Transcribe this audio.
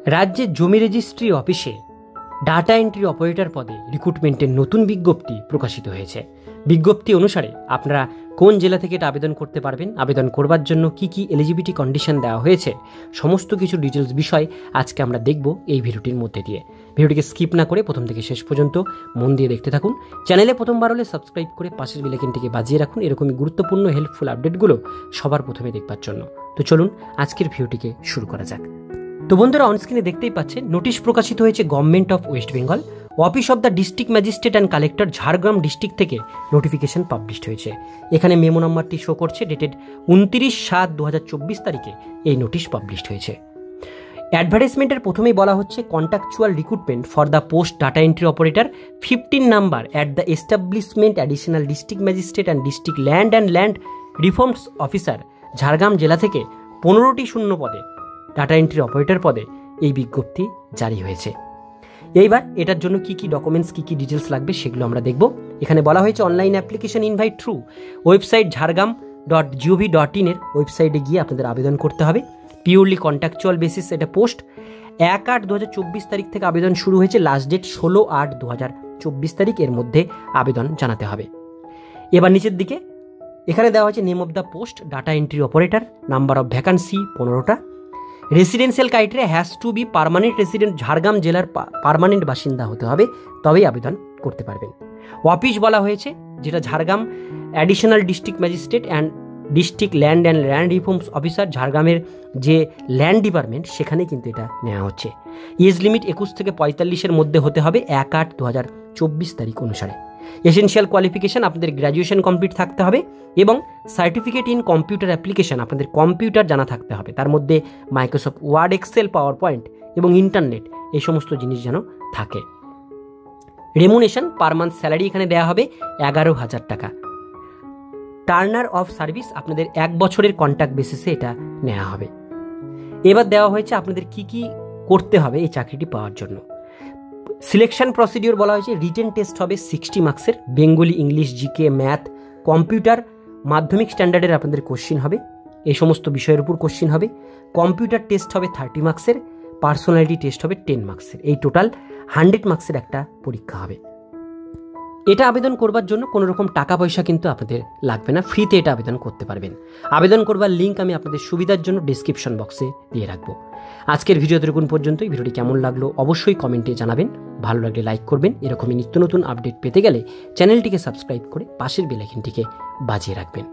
রাজ্যের জমি রেজিস্ট্রি অফিসে ডাটা এন্ট্রি অপারেটর পদে রিক্রুটমেন্টের নতুন বিজ্ঞপ্তি প্রকাশিত হয়েছে। বিজ্ঞপ্তি অনুসারে আপনারা কোন জেলা থেকে এটা আবেদন করতে পারবেন, আবেদন করবার জন্য কি কি এলিজিবিলিটি কন্ডিশন দেওয়া হয়েছে, সমস্ত কিছু ডিটেলস বিষয় আজকে আমরা দেখব এই ভিডিওটির মধ্যে দিয়ে। ভিডিওটিকে স্কিপ না করে প্রথম থেকে শেষ পর্যন্ত মন দিয়ে দেখতে থাকুন। চ্যানেলে প্রথমবার হলে সাবস্ক্রাইব করে পাশের বেল আইকনটিকে বাজিয়ে রাখুন এরকমই গুরুত্বপূর্ণ হেল্পফুল আপডেটগুলো সবার প্রথমে দেখবার জন্য। তো চলুন আজকের ভিডিওটিকে শুরু করা যাক। তো বন্ধুরা, অনস্ক্রিনে দেখতেই পাচ্ছেন নোটিশ প্রকাশিত হয়েছে government of West Bengal, office of the district magistrate and collector, Jhargram district থেকে নোটিফিকেশন পাবলিশড হয়েছে। এখানে মেমো নাম্বারটি শো করছে, ডেটেড 29/7/2024 তারিখে এই নোটিশ পাবলিশড হয়েছে। অ্যাডভার্টাইজমেন্টের প্রথমেই বলা হচ্ছে contractual recruitment for the post data entry operator 15 number at the establishment additional district magistrate and district land reforms officer, Jhargram জেলা থেকে 15টি শূন্য পদে ডাটা এন্ট্রি অপারেটর পদে এই বিজ্ঞপ্তি জারি হয়েছে। এইবার এটার জন্য কি কি ডকুমেন্টস, কি কি ডিটেলস লাগবে সেগুলো আমরা দেখব। এখানে বলা হয়েছে online application invite through website ঝাড়গ্রাম.gov.in এর ওয়েবসাইটে গিয়ে আপনাদের আবেদন করতে হবে। পিওরলি কন্ট্রাকচুয়াল বেসিস এটা পোস্ট। 1/8/2024 তারিখ থেকে আবেদন শুরু হয়েছে, লাস্ট ডেট 16/8/2024 তারিখ, এর মধ্যে আবেদন জানাতে হবে। এবার নিচের দিকে এখানে দেওয়া হয়েছে name of the post data entry operator, number of vacancy 15টা, residential criteria has to be permanent resident, Jhargram জেলার পার্মানেন্ট বাসিন্দা হতে হবে, তবেই আবেদন করতে পারবেন। অফিস বলা হয়েছে যেটা Jhargram additional district magistrate and district land reforms officer, ঝাড়গ্রামের যে ল্যান্ড ডিপার্টমেন্ট সেখানেই কিন্তু এটা নেওয়া হচ্ছে। এজ লিমিট 21 থেকে 45-এর মধ্যে হতে হবে 1/8/2024 তারিখ অনুসারে। এসেনশিয়াল কোয়ালিফিকেশান আপনাদের গ্র্যাজুয়েশন কমপ্লিট থাকতে হবে এবং সার্টিফিকেট ইন কম্পিউটার অ্যাপ্লিকেশান আপনাদের কম্পিউটার জানা থাকতে হবে, তার মধ্যে Microsoft Word, Excel, PowerPoint এবং ইন্টারনেট এই সমস্ত জিনিস যেন থাকে। রেমুনেশন পার মান্থ স্যালারি এখানে দেওয়া হবে 11,000 টাকা। টার্নার অফ সার্ভিস আপনাদের 1 বছরের কন্ট্রাক্ট বেসিসে এটা নেওয়া হবে। এবার দেওয়া হয়েছে আপনাদের কি কি করতে হবে এই চাকরিটি পাওয়ার জন্য। সিলেকশন প্রসিডিওর বলা হয়েছে রিটেন টেস্ট হবে 60 মার্কসের, Bengali, English, GK, math, computer, মাধ্যমিক স্ট্যান্ডার্ডের আপনাদের কোশ্চিন হবে, এই সমস্ত বিষয়ের উপর কোশ্চিন হবে। কম্পিউটার টেস্ট হবে 30 মার্কসের, পার্সোনালিটি টেস্ট হবে 10 মার্কসের, এই টোটাল 100 মার্কসের একটা পরীক্ষা হবে। এটা আবেদন করবার জন্য কোনো রকম টাকা পয়সা কিন্তু আপনাদের লাগবে না, ফ্রিতে এটা আবেদন করতে পারবেন। আবেদন করবার লিঙ্ক আমি আপনাদের সুবিধার জন্য ডিসক্রিপশন বক্সে দিয়ে রাখবো। আজকের ভিডিও এতটুকুন পর্যন্তই। ভিডিওটি কেমন লাগলো অবশ্যই কমেন্টে জানাবেন, ভালো লাগলে লাইক করবেন। এরকমই নিত্য নতুন আপডেট পেতে গেলে চ্যানেলটিকে সাবস্ক্রাইব করে পাশের বেল আইকনটিকে বাজিয়ে রাখবেন।